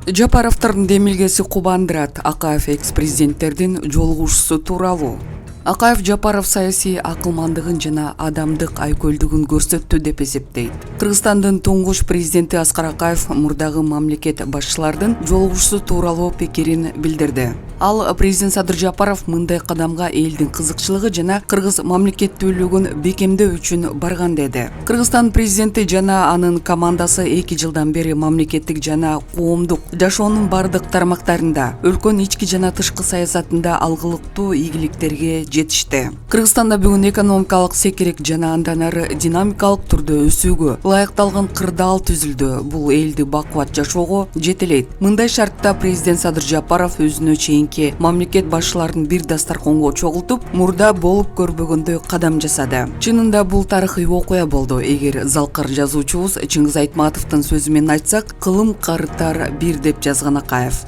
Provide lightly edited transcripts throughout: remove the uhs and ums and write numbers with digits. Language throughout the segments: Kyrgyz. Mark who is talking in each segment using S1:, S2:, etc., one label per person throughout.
S1: Жапаровдун демилгеси кубандырат. Акаев экс-президенттердин жолугушуусу тууралуу. Акаев Жапаров саясий акылмандыгын жана адамдык айкөлдүгүн көрсөттү деп эсептейт. Кыргызстандын туңгуч президенти Аскар Акаев мурдагы мамлекет башчылардын жолугушуусу тууралуу пикирин билдирди. Ал президент Садыр Жапаров мындай кадамга элдин кызыкчылыгы жана кыргыз мамлекеттүүлүгүн бекемдөө үчүн барган деди. Кыргызстан президенти жана анын командасы 2 жылдан бери мамлекеттик жана коомдук жашоонун бардык тармактарында, өлкөнүн ички жана тышкы саясатында алгылыктуу ийгиликтерге жетишти. Кыргызстанда бүгүн экономикалык секирек жана андан ары динамикалык түрдө өсүүгө ылайыкталган кырдаал түзүлдү. Бул элди бакубат жашоого жетелейт. Мындай шартта президент Садыр Жапаров өзүнө чейинки мамлекет башчыларын бир дастарконго чогултуп, мурда болуп көрбөгөндөй кадам жасады. Чынында бул тарыхый окуя болду. Эгер залкар жазуучубуз Чыңгыз Айтматовдун сөзү менен айтсак, кылым карытар бир деп жазган Акаев.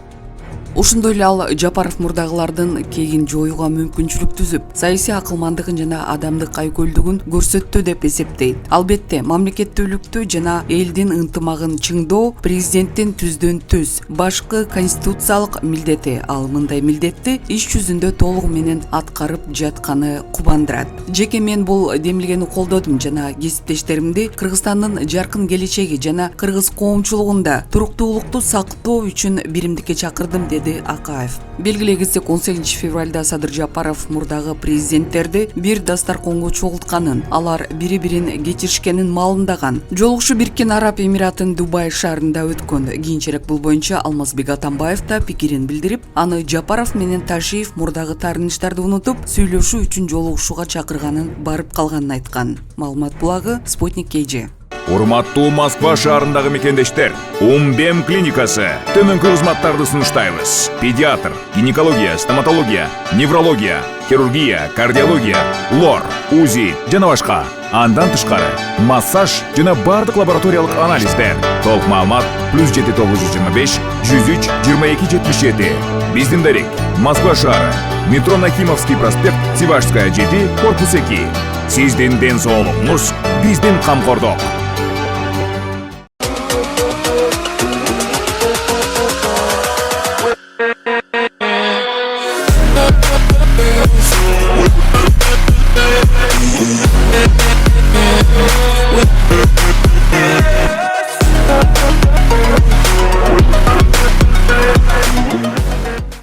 S1: Ошондой эле ал Жапаров мурдагылардын кегин жоюуга мүмкүнчүлүк түзүп, саясий акылмандыгын жана адамдык айкөлдүгүн көрсөттү деп эсептейт. Албетте, мамлекеттүүлүктү жана элдин ынтымагын чыңдоо президенттин түздөн түз башкы конституциялык милдети. Ал мындай милдетти иш жүзүндө толугу менен аткарып жатканы кубандырат. Жеке мен бул демилгени колдодум жана кесиптештеримди Кыргызстандын жаркын келечеги жана кыргыз коомчулугунда туруктуулукту сактоо үчүн биримдикке чакырдым деди Акаев. Белгилей кетсек, 18 февралда Садыр Жапаров мурдагы президенттерди бир дастарконго чогултканын, алар бири-бирин кечиришкенин маалымдаган. Жолугушуу Бириккен Араб Эмиратын Дубай шаарында өткөн. Кийинчерээк бул боюнча Алмазбек Атамбаев да пикирин билдирип, аны Жапаров менен Ташиев мурдагы таарынычтарды унутуп, сүйлөшүү үчүн жолугушууга чакырганын, барып калганын айткан. Маалымат булагы Спутник KG.
S2: Урматтуу Москва шаарындагы мекендештер, Умбем клиникасы төмөнкү кызматтарды сунуштайбыз. Педиатр, гинекология, стоматология, неврология, хирургия, кардиология, лор, УЗИ жана башка. Андан тышкары массаж жана бардык лабораториялык анализдер. Толук маалымат +7 925 103 22 77. Биздин дарек Москва шаары, метро Нахимовский проспект, Сивашская 7, корпус 2. Сиздин ден соолугуңуз биздин камкордук.